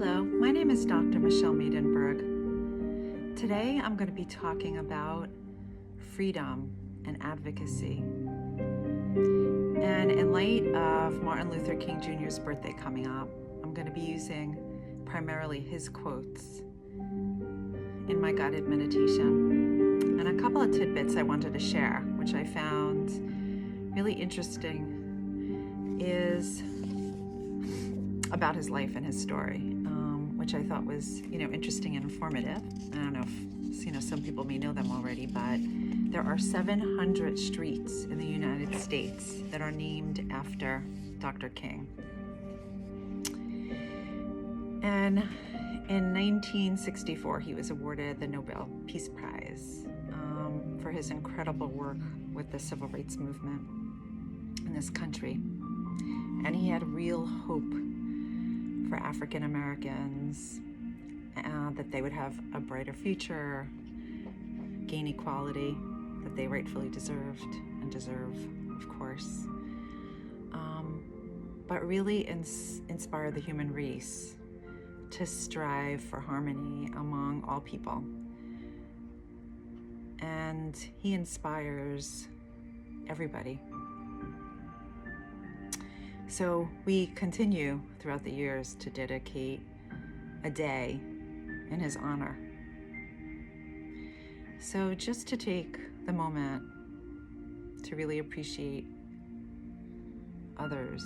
Hello, my name is Dr. Michelle Miedenberg. Today I'm going to be talking about freedom and advocacy. And in light of Martin Luther King Jr.'s birthday coming up, I'm going to be using primarily his quotes in my guided meditation. And a couple of tidbits I wanted to share, which I found really interesting, is about his life and his story, which I thought was, interesting and informative. I don't know if, some people may know them already, but there are 700 streets in the United States that are named after Dr. King. And in 1964, he was awarded the Nobel Peace Prize for his incredible work with the civil rights movement in this country. And he had real hope for African Americans, that they would have a brighter future, gain equality that they rightfully deserved and deserve, of course, but really inspire the human race to strive for harmony among all people. And he inspires everybody. So we continue throughout the years to dedicate a day in his honor. So just to take the moment to really appreciate others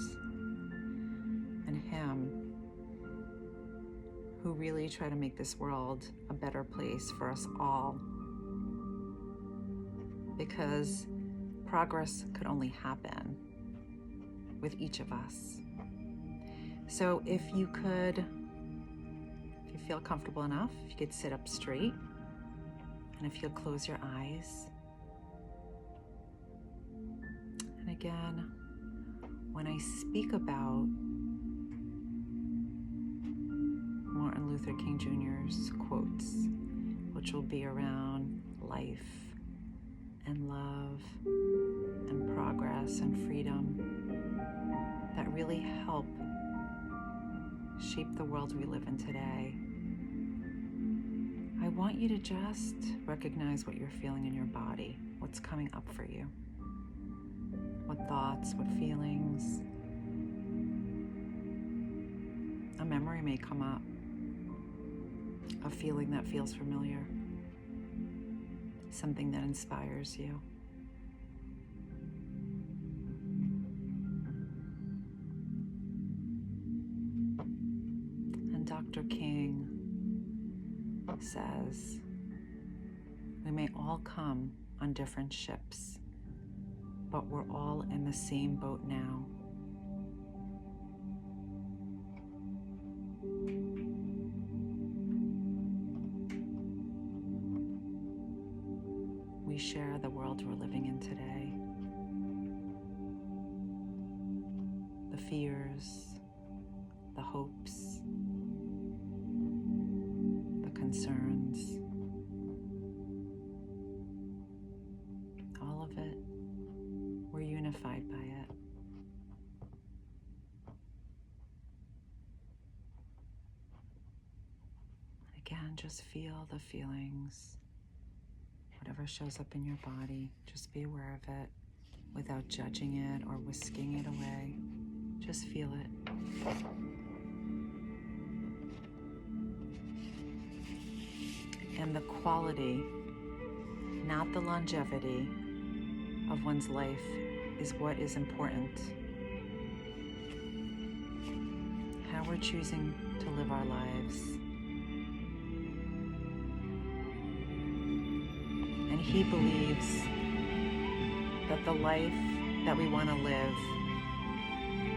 and him, who really try to make this world a better place for us all, because progress could only happen with each of us. So if you feel comfortable enough, if you could sit up straight, and if you'll close your eyes. And again, when I speak about Martin Luther King Jr.'s quotes, which will be around life and love and progress and freedom, that really help shape the world we live in today, I want you to just recognize what you're feeling in your body, what's coming up for you, what thoughts, what feelings. A memory may come up, a feeling that feels familiar, something that inspires you. Dr. King says, we may all come on different ships, but we're all in the same boat now. We share the world we're living in today. The fears, the hopes, concerns, all of it, we're unified by it. Again, just feel the feelings, whatever shows up in your body, just be aware of it without judging it or whisking it away. Just feel it. And the quality, not the longevity, of one's life is what is important. How we're choosing to live our lives. And he believes that the life that we want to live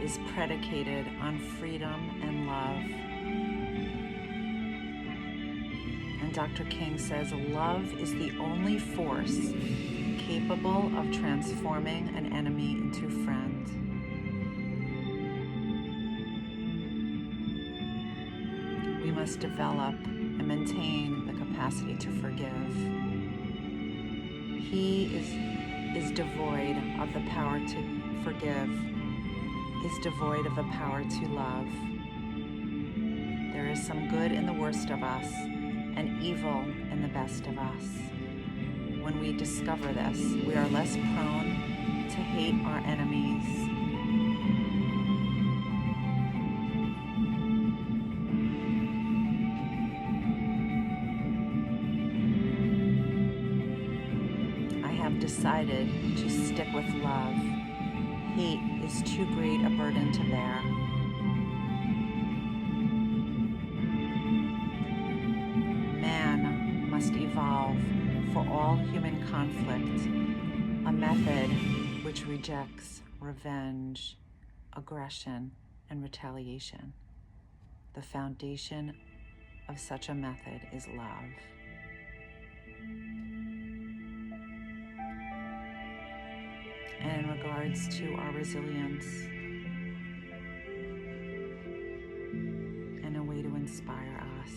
is predicated on freedom and love. And Dr. King says, love is the only force capable of transforming an enemy into a friend. We must develop and maintain the capacity to forgive. He is devoid of the power to forgive, is devoid of the power to love. There is some good in the worst of us and evil in the best of us. When we discover this, we are less prone to hate our enemies. I have decided to stick with love. Hate is too great a burden to bear. Man must evolve for all human conflict, a method which rejects revenge, aggression, and retaliation. The foundation of such a method is love. And in regards to our resilience and a way to inspire us,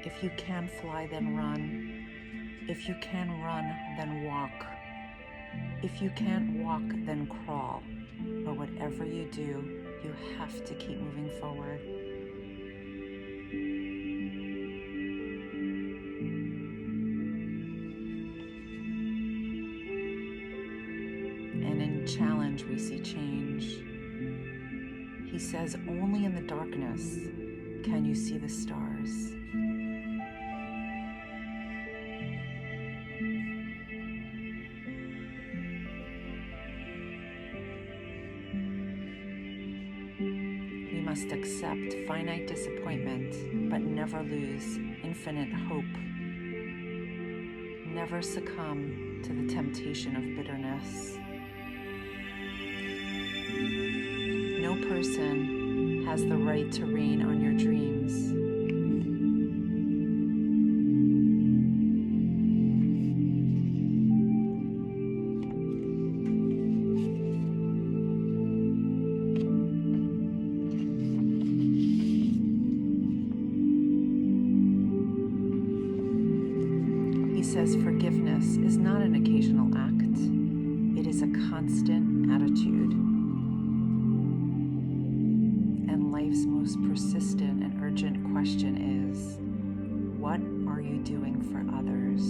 if you can fly, then run. If you can run, then walk. If you can't walk, then crawl. But whatever you do, you have to keep moving forward. And in challenge, we see change. He says, only in the darkness can you see the stars. We must accept finite disappointment, but never lose infinite hope. Never succumb to the temptation of bitterness. No person has the right to reign on your dreams. He says forgiveness is not an occasional act. It is a constant attitude. And life's most persistent and urgent question is, what are you doing for others?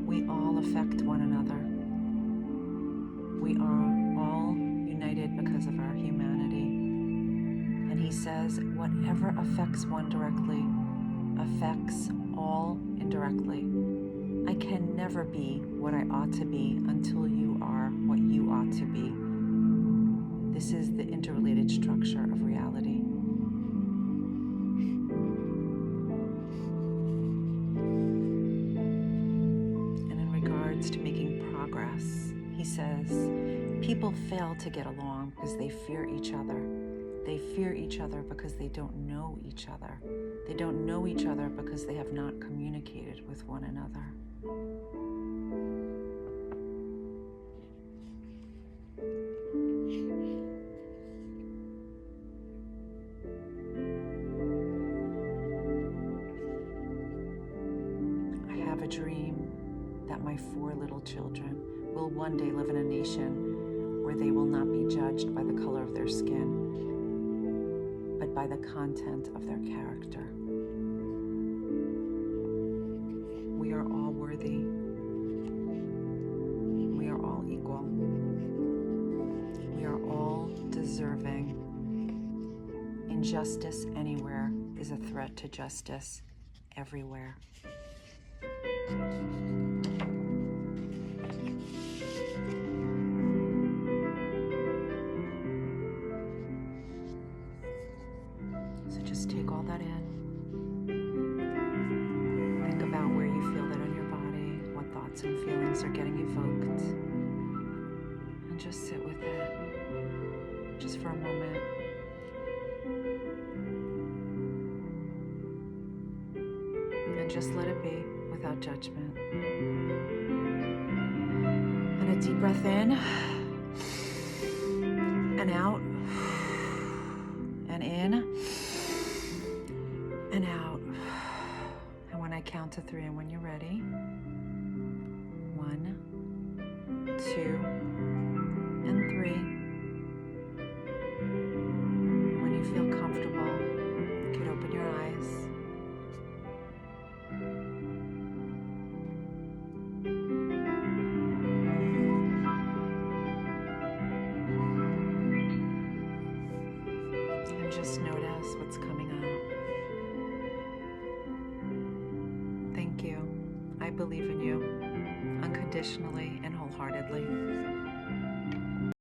We all affect one another. We are all united because of our humanity. And he says, whatever affects one directly affects all indirectly. I can never be what I ought to be until you are what you ought to be. This is the interrelated structure of reality. And in regards to making progress, he says, people fail to get along because they fear each other. They fear each other because they don't know each other. They don't know each other because they have not communicated with one another. I have a dream that my 4 little children will one day live in a nation where they will not be judged by the color of their skin, but by the content of their character. We are all worthy. We are all equal. We are all deserving. Injustice anywhere is a threat to justice everywhere. So just take all that in. Think about where you feel that in your body, what thoughts and feelings are getting evoked. And just sit with it, just for a moment. And just let it be without judgment. And a deep breath in and out and in and out. And when I I count to 3, and when you're ready, 1, 2, and 3. When you feel comfortable, you could open your eyes. And just notice what's coming out. Thank you. I believe in you unconditionally and wholeheartedly.